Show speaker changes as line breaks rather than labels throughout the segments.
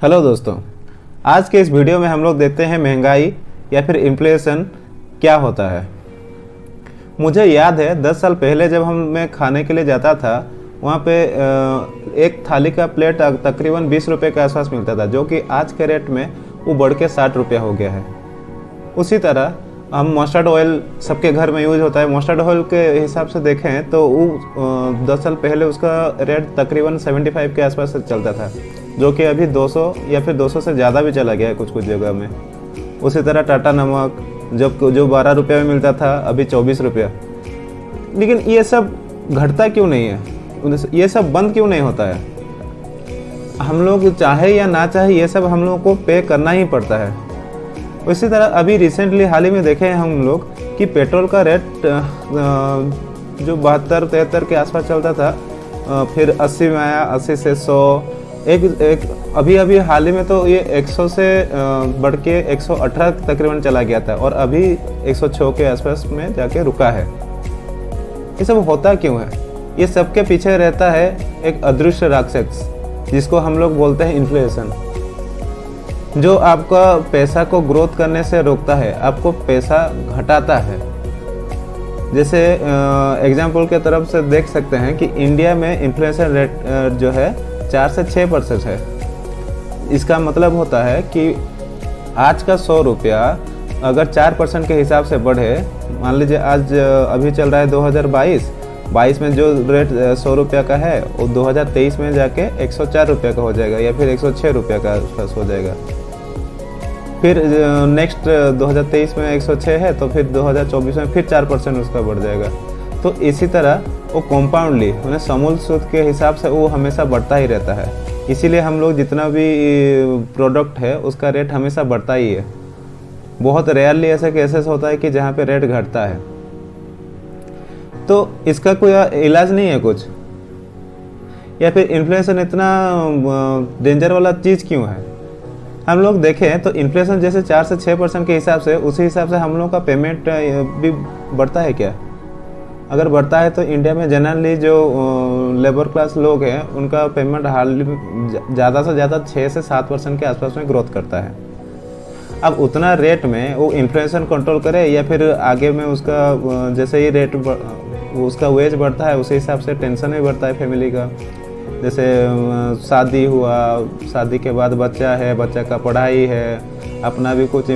Hello दोस्तों, आज के इस वीडियो में हम लोग देखते हैं महंगाई या फिर इन्फ्लेशन क्या होता है। मुझे याद है 10 साल पहले जब मैं खाने के लिए जाता था, वहाँ पे एक थाली का प्लेट तकरीबन 20 रुपये के आसपास मिलता था, जो कि आज के रेट में वो बढ़ के 60 रुपया हो गया है। उसी तरह हम मस्टर्ड ऑयल सबके घर में यूज होता है। मस्टर्ड ऑयल के हिसाब से देखें तो वो 10 साल पहले उसका रेट तकरीबन 75 के आसपास चलता था, जो कि अभी 200 या फिर 200 से ज़्यादा भी चला गया है कुछ जगह में। उसी तरह टाटा नमक जो 12 रुपये में मिलता था, अभी 24 रुपया। लेकिन ये सब घटता क्यों नहीं है? ये सब बंद क्यों नहीं होता है? हम लोग चाहे या ना चाहे ये सब हम लोग को पे करना ही पड़ता है। इसी तरह अभी रिसेंटली हाल ही में देखे हैं हम लोग कि पेट्रोल का रेट जो 72-73 के आसपास चलता था, फिर 80 में आया, 80 से 100, एक अभी हाल ही में तो ये 100 से बढ़ के 118 तकरीबन चला गया था, और अभी 106 के आसपास में जाके रुका है। ये सब होता क्यों है? ये सबके पीछे रहता है एक अदृश्य राक्षस, जिसको हम लोग बोलते हैं इन्फ्लेशन, जो आपका पैसा को ग्रोथ करने से रोकता है, आपको पैसा घटाता है। जैसे एग्जाम्पल के तरफ से देख सकते हैं कि इंडिया में इन्फ्लेशन रेट जो है 4 से 6% है। इसका मतलब होता है कि आज का 100 रुपया अगर 4% के हिसाब से बढ़े, मान लीजिए आज अभी चल रहा है 2022 में जो रेट 100 रुपया का है, वो 2023 में जाके 104 रुपया का हो जाएगा, या फिर 106 रुपया का आसपास हो जाएगा। फिर नेक्स्ट 2023 में 106 है, तो फिर 2024 में फिर 4% उसका बढ़ जाएगा। तो इसी तरह वो कॉम्पाउंडली समूल सूद के हिसाब से वो हमेशा बढ़ता ही रहता है। इसीलिए हम लोग जितना भी प्रोडक्ट है उसका रेट हमेशा बढ़ता ही है। बहुत रेयरली ऐसा केसेस होता है कि जहाँ पे रेट घटता है। तो इसका कोई इलाज नहीं है कुछ? या फिर इन्फ्लेशन इतना डेंजर वाला चीज़ क्यों है? हम लोग देखें तो इन्फ्लेशन जैसे 4 से 6% के हिसाब से, उसी हिसाब से हम लोग का पेमेंट भी बढ़ता है क्या? अगर बढ़ता है तो इंडिया में जनरली जो लेबर क्लास लोग हैं उनका पेमेंट हाल ज़्यादा से ज़्यादा 6 से 7% के आसपास में ग्रोथ करता है। अब उतना रेट में वो इन्फ्लेशन कंट्रोल करे, या फिर आगे में उसका जैसे ही रेट उसका वेज बढ़ता है उसी हिसाब से टेंशन भी बढ़ता है फैमिली का। जैसे शादी हुआ, शादी के बाद बच्चा है, बच्चा का पढ़ाई है, अपना भी कुछ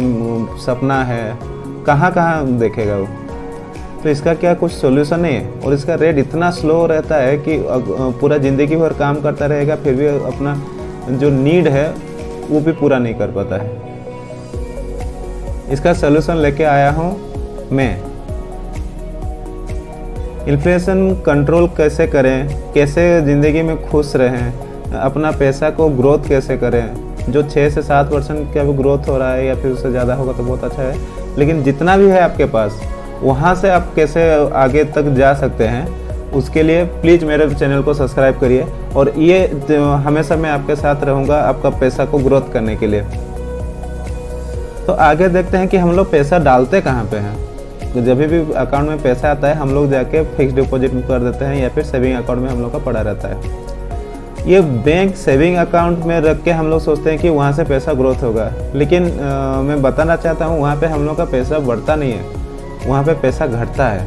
सपना है, कहाँ देखेगा वो? तो इसका क्या कुछ सोल्यूशन नहीं है? और इसका रेट इतना स्लो रहता है कि पूरा ज़िंदगी भर काम करता रहेगा, फिर भी अपना जो नीड है वो भी पूरा नहीं कर पाता है। इसका सोल्यूशन लेके आया हूँ मैं। इन्फ्लेशन कंट्रोल कैसे करें, कैसे ज़िंदगी में खुश रहें, अपना पैसा को ग्रोथ कैसे करें। जो 6 से 7% का भी ग्रोथ हो रहा है या फिर उससे ज़्यादा होगा तो बहुत अच्छा है, लेकिन जितना भी है आपके पास, वहाँ से आप कैसे आगे तक जा सकते हैं, उसके लिए प्लीज़ मेरे चैनल को सब्सक्राइब करिए। और ये हमेशा मैं आपके साथ रहूँगा आपका पैसा को ग्रोथ करने के लिए। तो आगे देखते हैं कि हम लोग पैसा डालते कहाँ पे हैं। तो जब भी अकाउंट में पैसा आता है हम लोग जाके फिक्स डिपॉजिट कर देते हैं, या फिर सेविंग अकाउंट में हम लोग का पड़ा रहता है। ये बैंक सेविंग अकाउंट में रख के हम लोग सोचते हैं कि वहाँ से पैसा ग्रोथ होगा, लेकिन मैं बताना चाहता हूँ वहाँ पे हम लोग का पैसा बढ़ता नहीं है, वहाँ पे पैसा घटता है।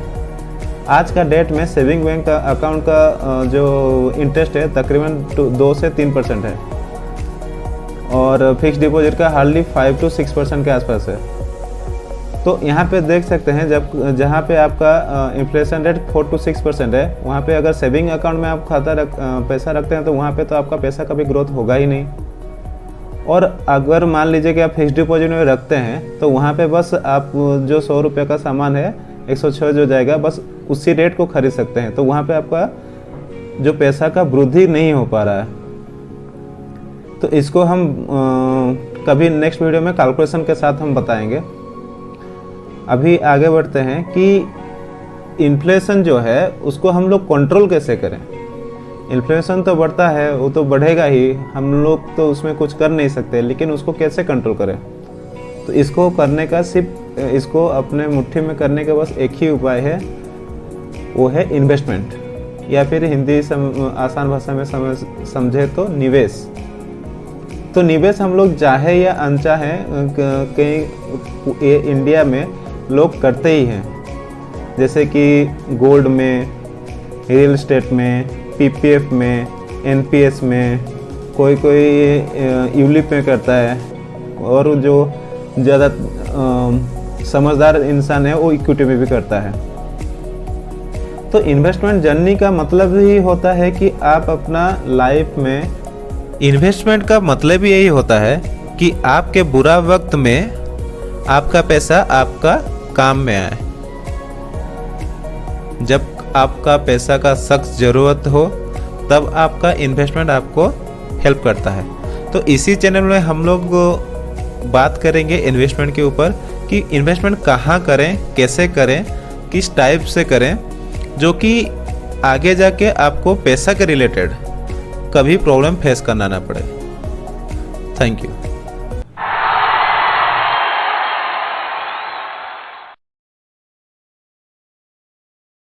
आज का डेट में सेविंग बैंक का अकाउंट का जो इंटरेस्ट है तकरीबन 2 से 3% है, और फिक्स डिपॉजिट का हार्डली 5 से 6% के आसपास है। तो यहाँ पे देख सकते हैं जहाँ पे आपका इन्फ्लेशन रेट 4 से 6% है, वहाँ पे अगर सेविंग अकाउंट में आप पैसा रखते हैं तो वहाँ पे तो आपका पैसा कभी ग्रोथ होगा ही नहीं। और अगर मान लीजिए कि आप फिक्स डिपॉजिट में रखते हैं तो वहाँ पे बस आप जो 100 रुपये का सामान है 106 जो जाएगा, बस उसी रेट को खरीद सकते हैं। तो वहाँ पे आपका जो पैसा का वृद्धि नहीं हो पा रहा है। तो इसको हम कभी नेक्स्ट वीडियो में कैलकुलेशन के साथ हम बताएंगे। अभी आगे बढ़ते हैं कि इन्फ्लेशन जो है उसको हम लोग कंट्रोल कैसे करें। इन्फ्लेशन तो बढ़ता है, वो तो बढ़ेगा ही, हम लोग तो उसमें कुछ कर नहीं सकते, लेकिन उसको कैसे कंट्रोल करें? तो इसको करने का सिर्फ इसको अपने मुट्ठी में करने का बस एक ही उपाय है, वो है इन्वेस्टमेंट, या फिर हिंदी आसान भाषा में समझे तो निवेश। तो निवेश हम लोग चाहे या अनचाहे कहीं इंडिया में लोग करते ही हैं, जैसे कि गोल्ड में, रियल एस्टेट में, पीपीएफ में, एनपीएस में, कोई यूलिप में करता है, और जो ज़्यादा समझदार इंसान है वो इक्विटी में भी करता है। तो इन्वेस्टमेंट जर्नी का मतलब ही होता है कि आप अपना लाइफ में, इन्वेस्टमेंट का मतलब ही यही होता है कि आपके बुरा वक्त में आपका पैसा आपका काम में आए। जब आपका पैसा का सख्त ज़रूरत हो तब आपका इन्वेस्टमेंट आपको हेल्प करता है। तो इसी चैनल में हम लोग बात करेंगे इन्वेस्टमेंट के ऊपर कि इन्वेस्टमेंट कहाँ करें, कैसे करें, किस टाइप से करें, जो कि आगे जाके आपको पैसा के रिलेटेड कभी प्रॉब्लम फेस करना ना पड़े। Thank you.